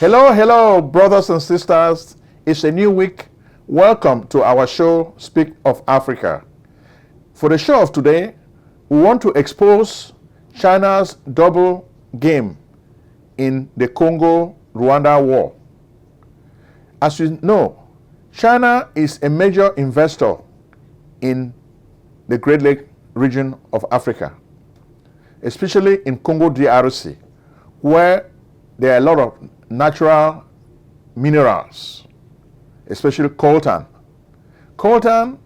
Hello, hello, brothers and sisters. It's a new week. Welcome to our show, Speak of Africa. For the show of today, we want to expose China's double game in the Congo-Rwanda war. As you know, China is a major investor in the Great Lake region of Africa, especially in Congo-DRC, where there are a lot of natural minerals, especially coltan. Coltan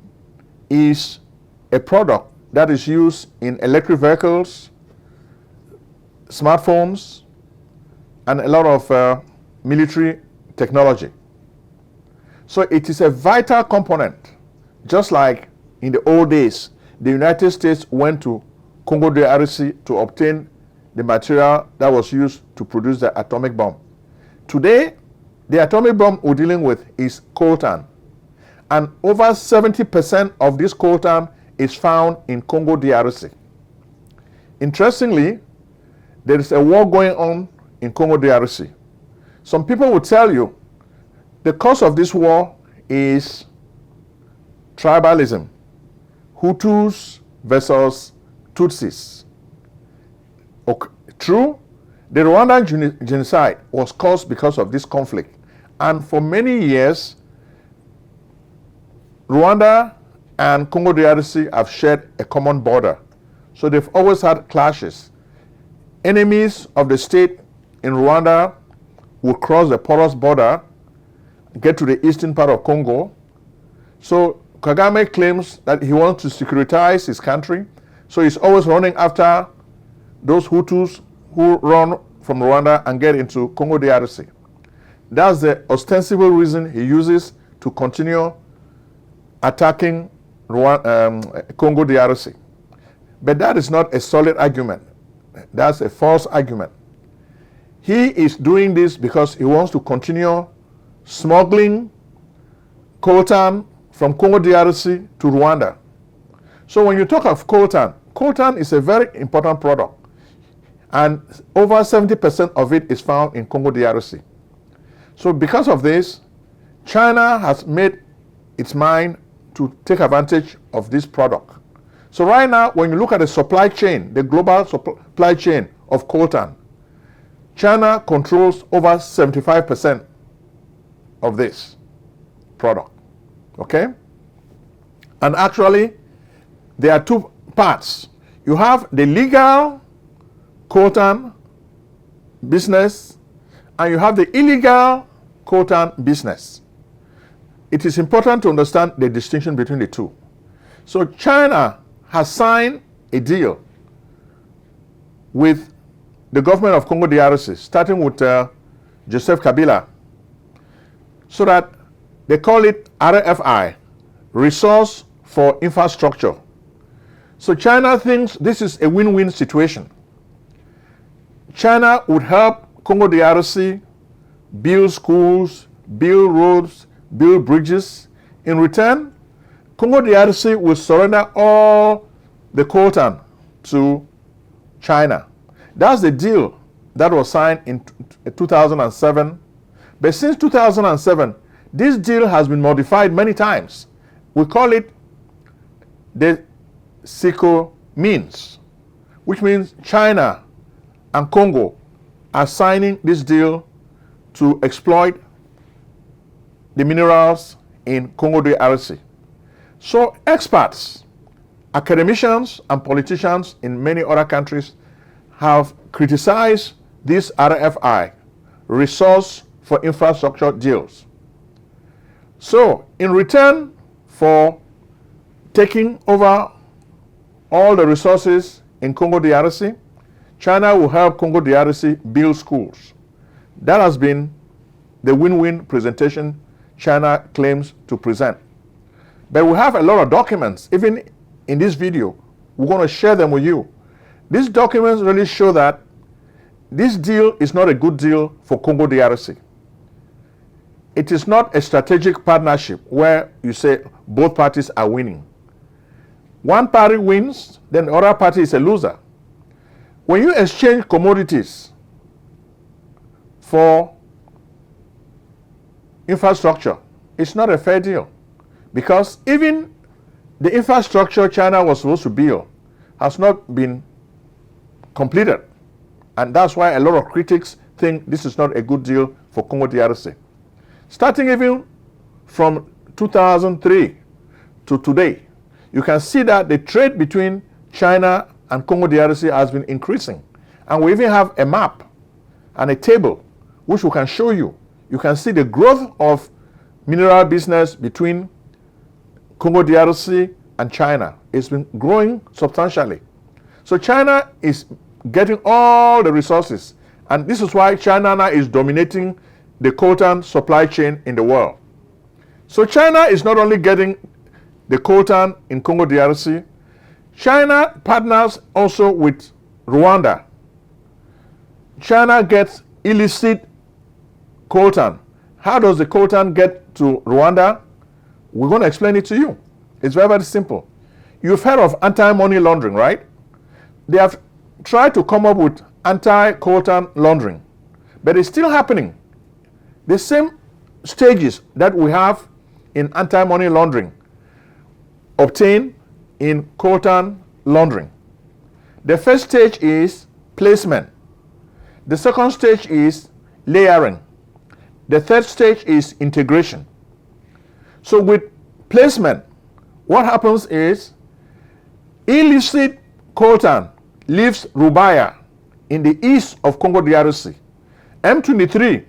is a product that is used in electric vehicles, smartphones, and a lot of military technology. So it is a vital component, just like in the old days, the United States went to Congo-DRC to obtain the material that was used to produce the atomic bomb. Today, the atomic bomb we're dealing with is coltan. And over 70% of this coltan is found in Congo-DRC. Interestingly, there is a war going on in Congo-DRC. Some people will tell you the cause of this war is tribalism, Hutus versus Tutsis. Okay. True, the Rwandan genocide was caused because of this conflict. And for many years, Rwanda and Congo-DRC have shared a common border. So they've always had clashes. Enemies of the state in Rwanda will cross the porous border, get to the eastern part of Congo. So Kagame claims that he wants to securitize his country. So he's always running after those Hutus who run from Rwanda and get into Congo-DRC. That's the ostensible reason he uses to continue attacking Congo-DRC. But that is not a solid argument. That's a false argument. He is doing this because he wants to continue smuggling coltan from Congo-DRC to Rwanda. So when you talk of coltan, coltan is a very important product. And over 70% of it is found in Congo-DRC. So because of this, China has made its mind to take advantage of this product. So right now, when you look at the supply chain, the global supply chain of coltan, China controls over 75% of this product. Okay? And actually, there are two parts. You have the legal coltan business, and you have the illegal coltan business. It is important to understand the distinction between the two. So China has signed a deal with the government of Congo-DRC, starting with Joseph Kabila, so that they call it RFI, Resource for Infrastructure. So China thinks this is a win-win situation. China would help Congo-DRC build schools, build roads, build bridges. In return, Congo-DRC will surrender all the coltan to China. That's the deal that was signed in 2007. But since 2007, this deal has been modified many times. We call it the SICO means, which means China and Congo are signing this deal to exploit the minerals in Congo-DRC. So experts, academicians, and politicians in many other countries have criticized this RFI, Resource for Infrastructure deals. So in return for taking over all the resources in Congo-DRC, China will help Congo-DRC build schools. That has been the win-win presentation China claims to present. But we have a lot of documents. Even in this video, we're going to share them with you. These documents really show that this deal is not a good deal for Congo-DRC. It is not a strategic partnership where you say both parties are winning. One party wins, then the other party is a loser. When you exchange commodities for infrastructure, it's not a fair deal. Because even the infrastructure China was supposed to build has not been completed. And that's why a lot of critics think this is not a good deal for Congo DRC. Starting even from 2003 to today, you can see that the trade between China and Congo DRC has been increasing. And we even have a map and a table which we can show you. You can see the growth of mineral business between Congo DRC and China. It's been growing substantially. So China is getting all the resources. And this is why China now is dominating the coltan supply chain in the world. So China is not only getting the coltan in Congo DRC, China partners also with Rwanda. China gets illicit coltan. How does the coltan get to Rwanda? We're going to explain it to you. It's very, very simple. You've heard of anti-money laundering, right? They have tried to come up with anti-coltan laundering, but it's still happening. The same stages that we have in anti-money laundering obtain in coltan laundering. The first stage is placement. The second stage is layering. The third stage is integration. So with placement, what happens is illicit coltan leaves Rubaya in the east of Congo DRC. M23,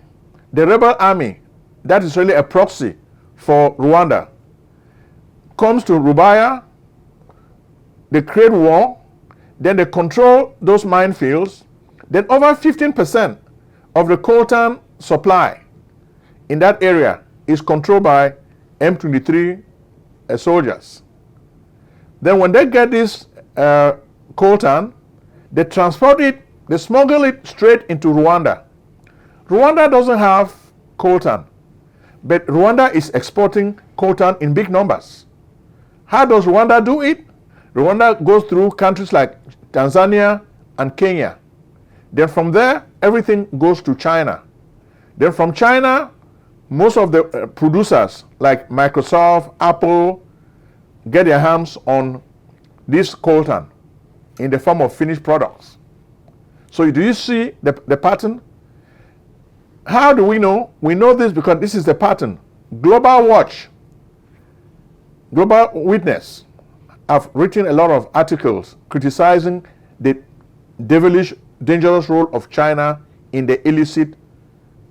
the rebel army, that is really a proxy for Rwanda, comes to Rubaya, they create war, then they control those minefields, then over 15% of the coltan supply in that area is controlled by M23 soldiers. Then when they get this coltan, they transport it, they smuggle it straight into Rwanda. Rwanda doesn't have coltan, but Rwanda is exporting coltan in big numbers. How does Rwanda do it? Rwanda goes through countries like Tanzania and Kenya. Then from there, everything goes to China. Then from China, most of the producers like Microsoft, Apple, get their hands on this coltan in the form of finished products. So do you see the pattern? How do we know? We know this because this is the pattern. Global Watch, Global Witness have written a lot of articles criticizing the devilish, dangerous role of China in the illicit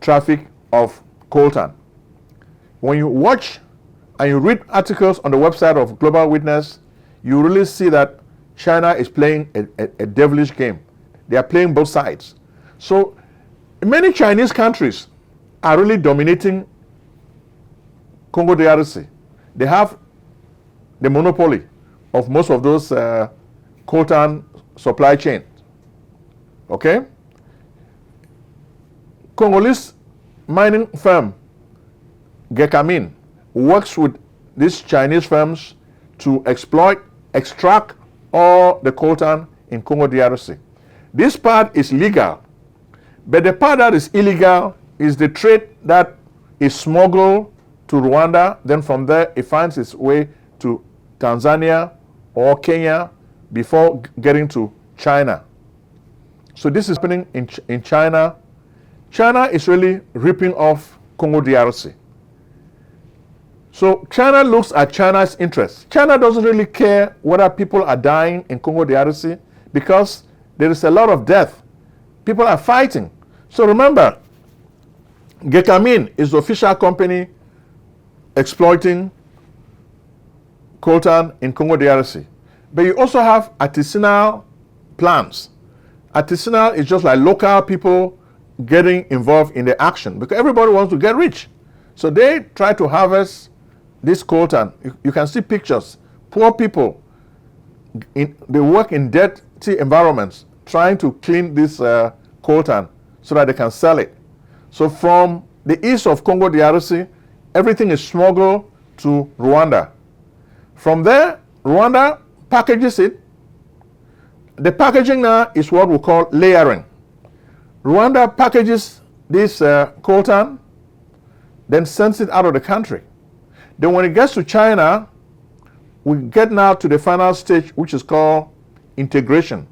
traffic of coltan. When you watch and you read articles on the website of Global Witness, you really see that China is playing a devilish game. They are playing both sides. So many Chinese countries are really dominating Congo DRC. They have the monopoly of most of those coltan supply chains. Okay? Congolese mining firm Gekamin works with these Chinese firms to extract all the coltan in Congo DRC. This part is legal, but the part that is illegal is the trade that is smuggled to Rwanda, then from there it finds its way to Tanzania or Kenya before getting to China. So this is happening in China. China is really ripping off Congo DRC. So China looks at China's interests. China doesn't really care whether people are dying in Congo DRC because there is a lot of death. People are fighting. So remember, Gekamin is the official company exploiting coltan in Congo DRC. But you also have artisanal plants. Artisanal is just like local people getting involved in the action because everybody wants to get rich. So they try to harvest this coltan. You can see pictures. Poor people, they work in dirty environments trying to clean this coltan so that they can sell it. So from the east of Congo DRC, everything is smuggled to Rwanda. From there, Rwanda packages it. The packaging now is what we call layering. Rwanda packages this coltan, then sends it out of the country. Then when it gets to China, we get now to the final stage, which is called integration.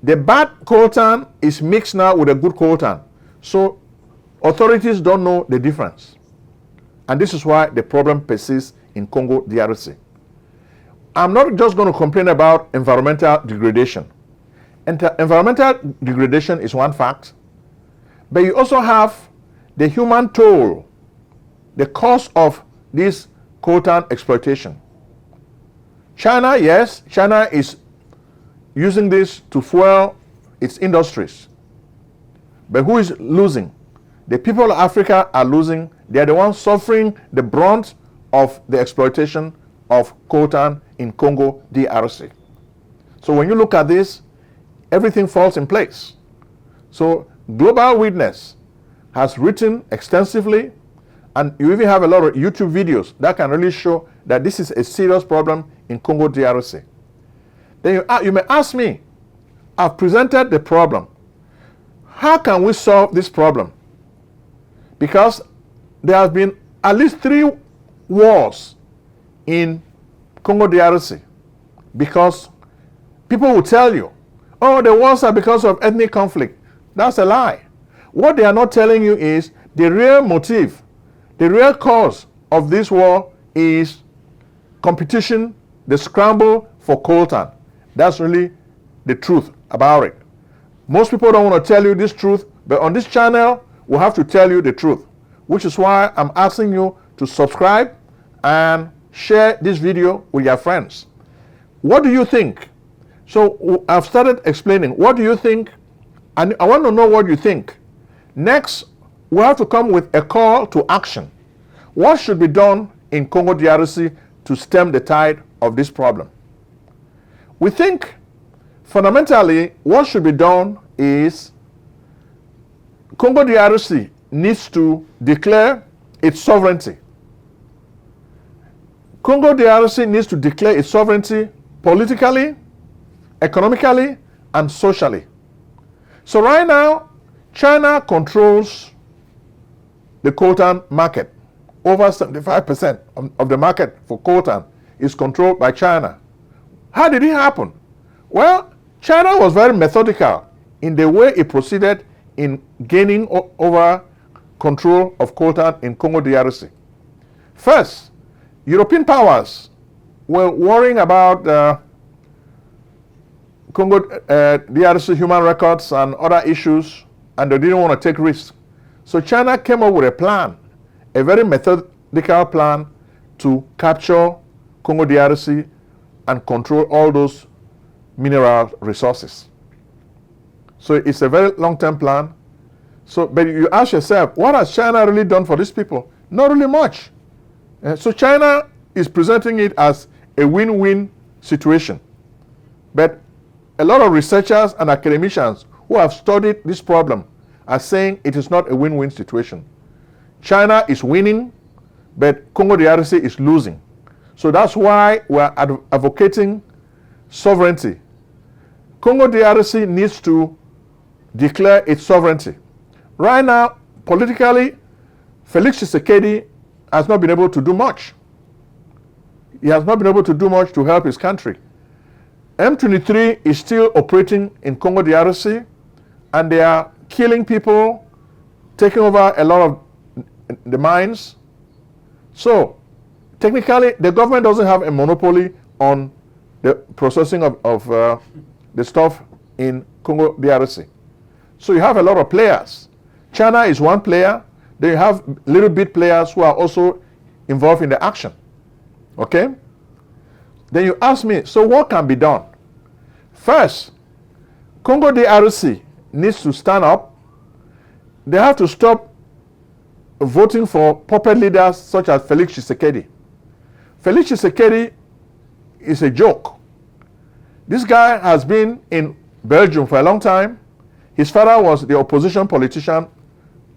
The bad coltan is mixed now with a good coltan. So authorities don't know the difference. And this is why the problem persists in Congo DRC. I'm not just going to complain about environmental degradation. Environmental degradation is one fact, but you also have the human toll, the cost of this coltan exploitation. China, yes, China is using this to fuel its industries. But who is losing? The people of Africa are losing. They are the ones suffering the brunt of the exploitation of coltan in Congo DRC. So when you look at this, everything falls in place. So Global Witness has written extensively, and you even have a lot of YouTube videos that can really show that this is a serious problem in Congo DRC. Then you may ask me, I've presented the problem. How can we solve this problem? Because there have been at least 3 wars in Congo DRC, because people will tell you, oh, the wars are because of ethnic conflict. That's a lie. What they are not telling you is the real motive, the real cause of this war is competition, the scramble for coltan. That's really the truth about it. Most people don't want to tell you this truth, but on this channel, we'll have to tell you the truth, which is why I'm asking you to subscribe and share this video with your friends. What do you think? So I've started explaining. What do you think? And I want to know what you think. Next, we have to come with a call to action. What should be done in Congo DRC to stem the tide of this problem? We think fundamentally what should be done is Congo DRC needs to declare its sovereignty. Congo DRC needs to declare its sovereignty politically, economically, and socially. So right now, China controls the coltan market. Over 75% of the market for coltan is controlled by China. How did it happen? Well, China was very methodical in the way it proceeded in gaining over control of coltan in Congo DRC. First, European powers were worrying about Congo DRC human records and other issues, and they didn't want to take risks. So China came up with a plan, a very methodical plan to capture Congo DRC and control all those mineral resources. So it's a very long-term plan. So, but you ask yourself, what has China really done for these people? Not really much. So China is presenting it as a win-win situation. But a lot of researchers and academicians who have studied this problem are saying it is not a win-win situation. China is winning, but Congo DRC is losing. So that's why we're advocating sovereignty. Congo DRC needs to declare its sovereignty. Right now, politically, Felix Tshisekedi has not been able to do much. He has not been able to do much to help his country. M23 is still operating in Congo DRC, and they are killing people, taking over a lot of the mines. So, technically, the government doesn't have a monopoly on the processing of the stuff in Congo DRC. So you have a lot of players. China is one player. Then you have little bit players who are also involved in the action. Okay? Then you ask me, so what can be done? First, Congo DRC needs to stand up. They have to stop voting for puppet leaders such as Felix Tshisekedi. Felix Tshisekedi is a joke. This guy has been in Belgium for a long time. His father was the opposition politician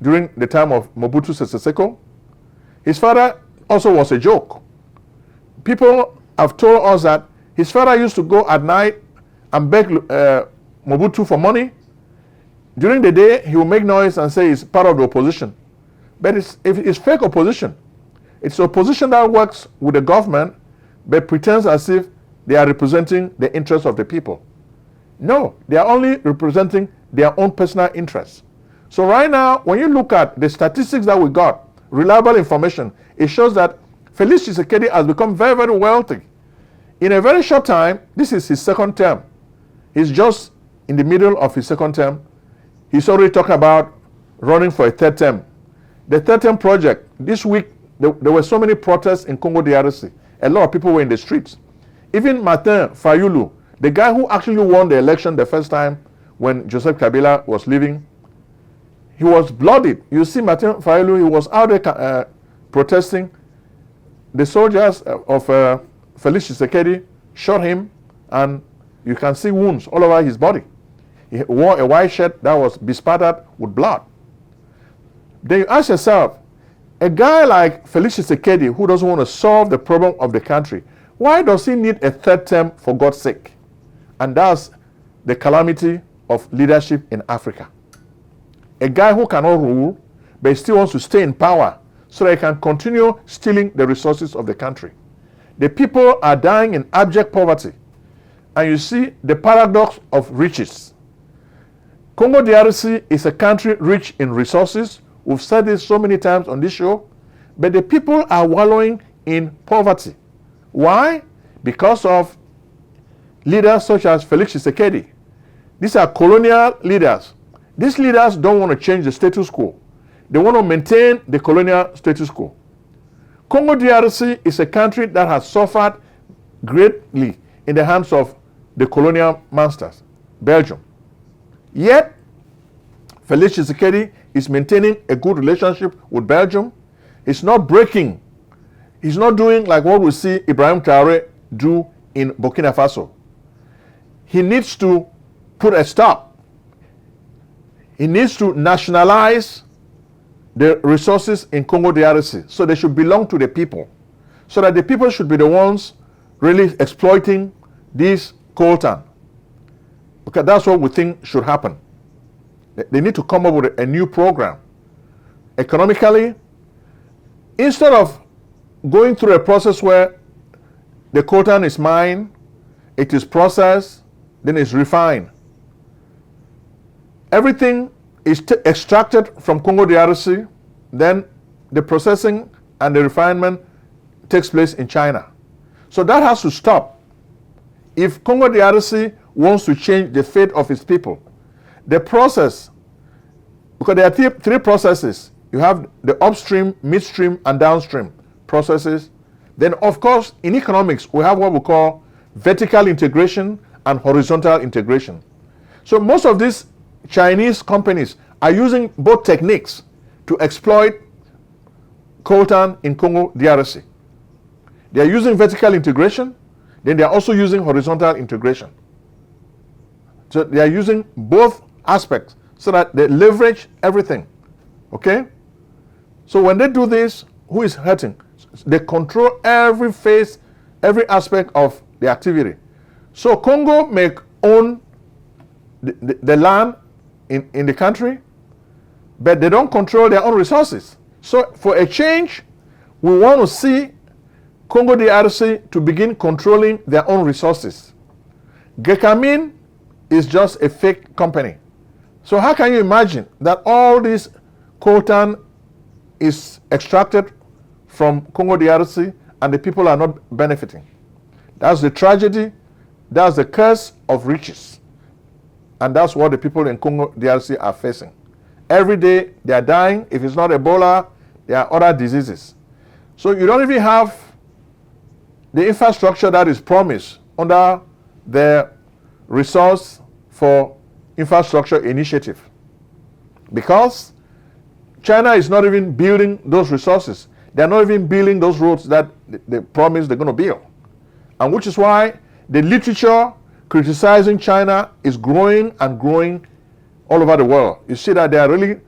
during the time of Mobutu Sese Seko. His father also was a joke. People have told us that his father used to go at night and beg Mobutu for money. During the day, he will make noise and say he's part of the opposition. But it's fake opposition. It's opposition that works with the government but pretends as if they are representing the interests of the people. No, they are only representing their own personal interests. So right now, when you look at the statistics that we got, reliable information, it shows that Felix Tshisekedi has become very, very wealthy. In a very short time, this is his second term. He's just in the middle of his second term. He's already talking about running for a third term. The third term project, this week, there were so many protests in Congo DRC. A lot of people were in the streets. Even Martin Fayulu, the guy who actually won the election the first time when Joseph Kabila was leaving, he was bloodied. You see Martin Fayulu, he was out there protesting. The soldiers of Felix Tshisekedi shot him, and you can see wounds all over his body. He wore a white shirt that was bespattered with blood. Then you ask yourself, a guy like Felix Tshisekedi, who doesn't want to solve the problem of the country, why does he need a third term, for God's sake? And that's the calamity of leadership in Africa. A guy who cannot rule, but still wants to stay in power so that he can continue stealing the resources of the country. The people are dying in abject poverty. And you see the paradox of riches. Congo DRC is a country rich in resources. We've said this so many times on this show. But the people are wallowing in poverty. Why? Because of leaders such as Felix Tshisekedi. These are colonial leaders. These leaders don't want to change the status quo. They want to maintain the colonial status quo. Congo DRC is a country that has suffered greatly in the hands of the colonial masters, Belgium. Yet, Felix Tshisekedi is maintaining a good relationship with Belgium. He's not breaking. He's not doing like what we see Ibrahim Traoré do in Burkina Faso. He needs to put a stop. He needs to nationalize the resources in Congo DRC, so they should belong to the people, so that the people should be the ones really exploiting this coltan. Okay, that's what we think should happen. They need to come up with a new program. Economically, instead of going through a process where the coltan is mined, it is processed, then it's refined. Everything is extracted from Congo DRC, then the processing and the refinement takes place in China. So that has to stop. If Congo DRC wants to change the fate of its people, the process, because there are three processes. You have the upstream, midstream, and downstream processes. Then, of course, in economics, we have what we call vertical integration and horizontal integration. So most of these Chinese companies are using both techniques to exploit coltan in Congo DRC. They are using vertical integration, then they are also using horizontal integration. So they are using both aspects so that they leverage everything. Okay? So when they do this, who is hurting? They control every phase, every aspect of the activity. So Congo may own the land in the country, but they don't control their own resources. So for a change, we want to see Congo DRC to begin controlling their own resources. Gekamin is just a fake company. So how can you imagine that all this coltan is extracted from Congo DRC and the people are not benefiting? That's the tragedy. That's the curse of riches. And that's what the people in Congo DRC are facing. Every day they are dying. If it's not Ebola, there are other diseases. So you don't even have the infrastructure that is promised under the Resource for Infrastructure Initiative. Because China is not even building those resources. They're not even building those roads that they promise they're going to build. And which is why the literature criticizing China is growing and growing all over the world. You see that they are really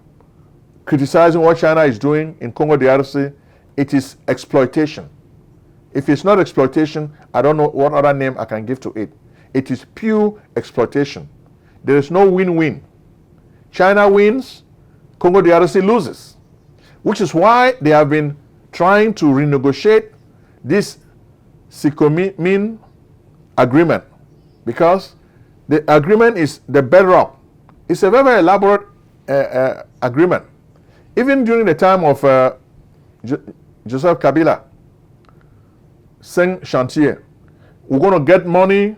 criticizing what China is doing in Congo DRC. It is exploitation. If it's not exploitation, I don't know what other name I can give to it. It is pure exploitation. There is no win-win. China wins, Congo DRC loses. which is why they have been trying to renegotiate this Sikomin agreement, because the agreement is the bedrock. It's a very, very elaborate agreement. Even during the time of Joseph Kabila, Seng Chantier, we're going to get money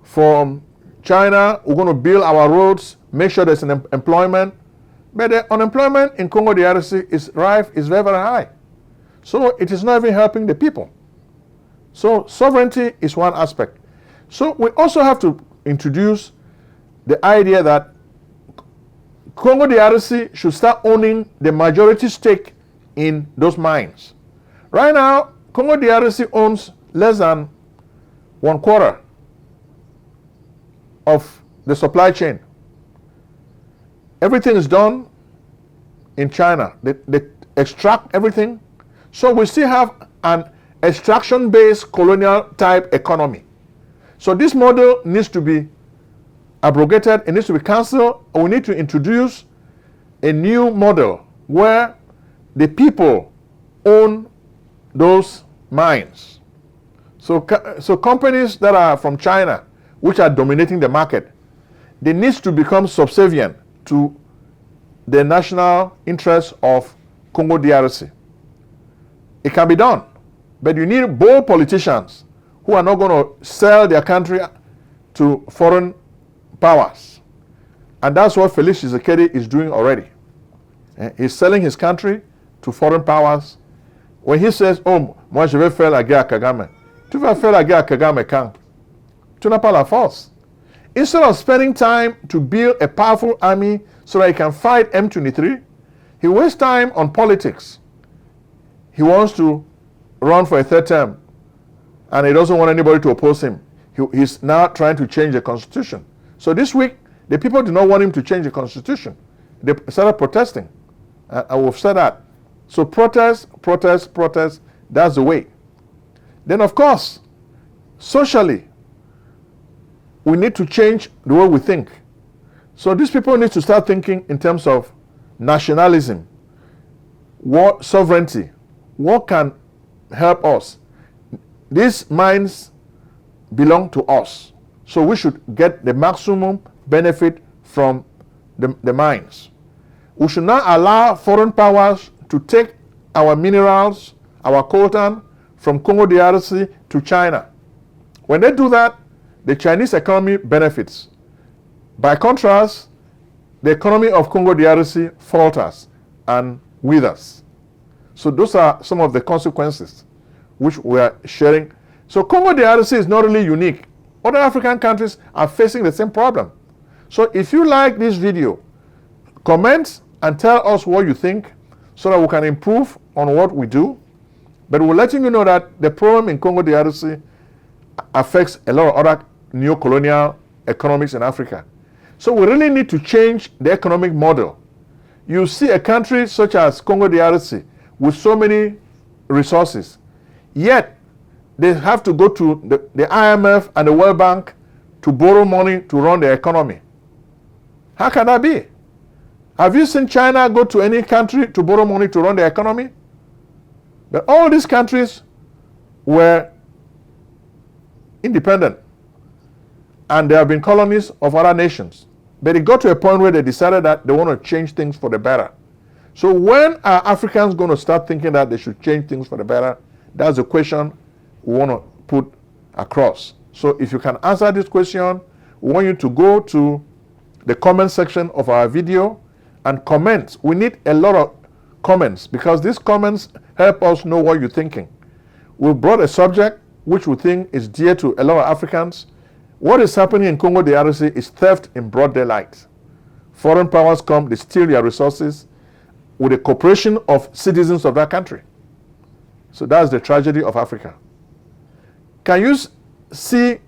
from China, we're going to build our roads, make sure there's an employment. But the unemployment in Congo DRC is very, very high. So it is not even helping the people. So sovereignty is one aspect. So we also have to introduce the idea that Congo DRC should start owning the majority stake in those mines. Right now, Congo DRC owns less than 1/4 of the supply chain. Everything is done in China. They extract everything. So we still have an extraction-based colonial type economy. So this model needs to be abrogated, it needs to be cancelled, and we need to introduce a new model where the people own those mines. So companies that are from China, which are dominating the market, they need to become subservient to the national interests of Congo DRC. It can be done, but you need bold politicians who are not going to sell their country to foreign powers. And that's what Felix Tshisekedi is doing already. He's selling his country to foreign powers. When he says, oh, moi je vais faire la guerre à Kagame, tu vas faire la guerre à Kagame quand? Tu n'as pas la force. Instead of spending time to build a powerful army so that he can fight M23, he wastes time on politics. He wants to run for a third term, and he doesn't want anybody to oppose him. He's now trying to change the constitution. So this week, the people do not want him to change the constitution. They started protesting. I will say that. So protest, protest, protest, that's the way. Then of course, socially, we need to change the way we think. So these people need to start thinking in terms of nationalism, what sovereignty, what can help us. These mines belong to us. So we should get the maximum benefit from the mines. We should not allow foreign powers to take our minerals, our coltan, from Congo DRC to China. When they do that, the Chinese economy benefits. By contrast, the economy of Congo DRC falters and withers. So those are some of the consequences which we are sharing. So Congo DRC is not really unique. Other African countries are facing the same problem. So if you like this video, comment and tell us what you think so that we can improve on what we do. But we're letting you know that the problem in Congo DRC affects a lot of other neo-colonial economics in Africa. So we really need to change the economic model. You see a country such as Congo DRC with so many resources, yet they have to go to the IMF and the World Bank to borrow money to run their economy. How can that be? Have you seen China go to any country to borrow money to run their economy? But all these countries were independent, and they have been colonies of other nations. But it got to a point where they decided that they want to change things for the better. So when are Africans going to start thinking that they should change things for the better? That's the question we want to put across. So if you can answer this question, we want you to go to the comment section of our video and comment. We need a lot of comments because these comments help us know what you're thinking. We brought a subject which we think is dear to a lot of Africans. What is happening in Congo DRC is theft in broad daylight. Foreign powers come, they steal their resources with the cooperation of citizens of that country. So that's the tragedy of Africa. Can you see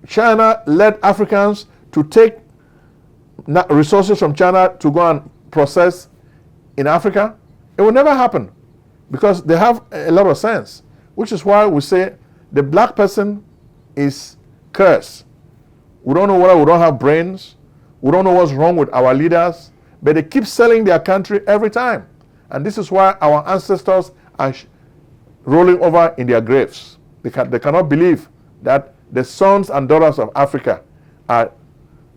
China let Africans to take resources from China to go and process in Africa? It will never happen because they have a lot of sense, which is why we say the black person is cursed. We don't know whether we don't have brains. We don't know what's wrong with our leaders, but they keep selling their country every time. And this is why our ancestors are rolling over in their graves. They cannot believe that the sons and daughters of Africa are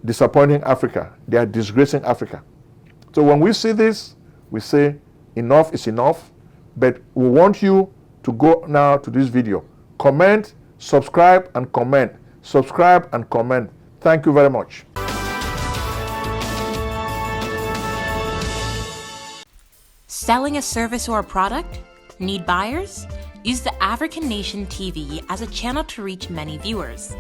disappointing Africa. They are disgracing Africa. So when we see this, we say enough is enough. But we want you to go now to this video. Comment, subscribe, and comment. Subscribe and comment. Thank you very much. Selling a service or a product? Need buyers? Use the African Nation TV as a channel to reach many viewers.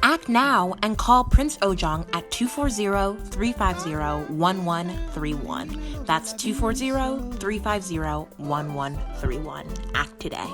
Act now and call Prince Ojong at 240-350-1131. That's 240-350-1131. Act today.